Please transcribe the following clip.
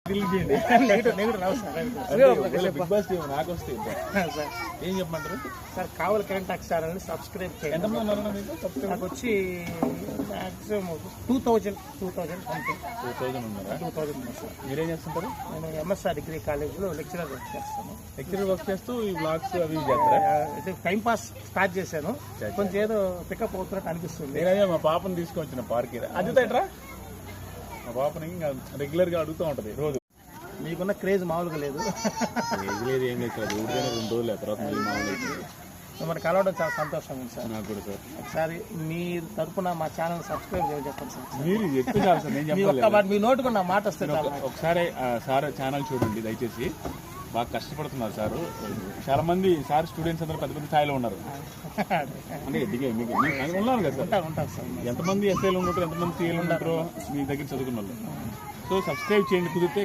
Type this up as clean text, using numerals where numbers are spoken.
Big boss team నాకు వస్తే ఏం చెప్పమంటారు సార్? కావాలి కరెంట్ ఛానల్ని సబ్స్క్రైబ్ చేయండి. ఎంతమంది ఉన్నారు మీకు? నాకు వచ్చి మ్యాక్సిమం 2000 సంథింగ్ 2000 ఉన్నారా? 2000 ఉన్నారు సార్. మీరేం చేస్తుంటారు? నేను ఎంఎస్ఆర్ డిగ్రీ కాలేజ్లో లెక్చరర్ వర్క్ చేస్తాను. లెక్చరర్ వర్క్ చేస్తూ ఈ బ్లాగ్స్ అవి చేస్తారా? టైం పాస్ స్టార్ట్ చేశాను, కొంచెం ఏదో పికప్ అవుతున్నట్టు అనిపిస్తుంది. నేనైతే మా పాపను తీసుకొచ్చిన పార్క్ అదితేట్రా మా పాపని రెగ్యులర్ గా అడుగుతూ ఉంటది రోజు. మీకున్న క్రేజ్ మామూలుగా లేదు. లేదు ఏం లేదు, 2 రోజులు తర్వాత మళ్ళీ మామూలు. మిమ్మల్ని కలవడం చాలా సంతోషంగా ఉంది సార్. నాకు కూడా సార్. ఒకసారి మీ తరఫున మా ఛానల్ సబ్స్క్రైబ్ చేయని చెప్పండి సార్. మీరు చెప్తే చాలు సార్, నేను చెప్పాలి. మీ నోటు కూడా నా మాట వస్తుంది. ఒకసారి సార్ ఛానల్ చూడండి దయచేసి. బాగా కష్టపడుతున్నారు సార్. చాలా మంది సార్ స్టూడెంట్స్ అందరూ పెద్ద పెద్ద స్థాయిలో ఉన్నారు. అంటే మీకు ఉన్నారు కదా సార్? ఉంటారు సార్. ఎంతమంది ఎస్ఐలు ఉంటారు, ఎంతమంది సీఏలు ఉంటారో మీ దగ్గర చదువుకున్న వాళ్ళు. సో సబ్స్క్రైబ్ చేయండి కుదిరితే.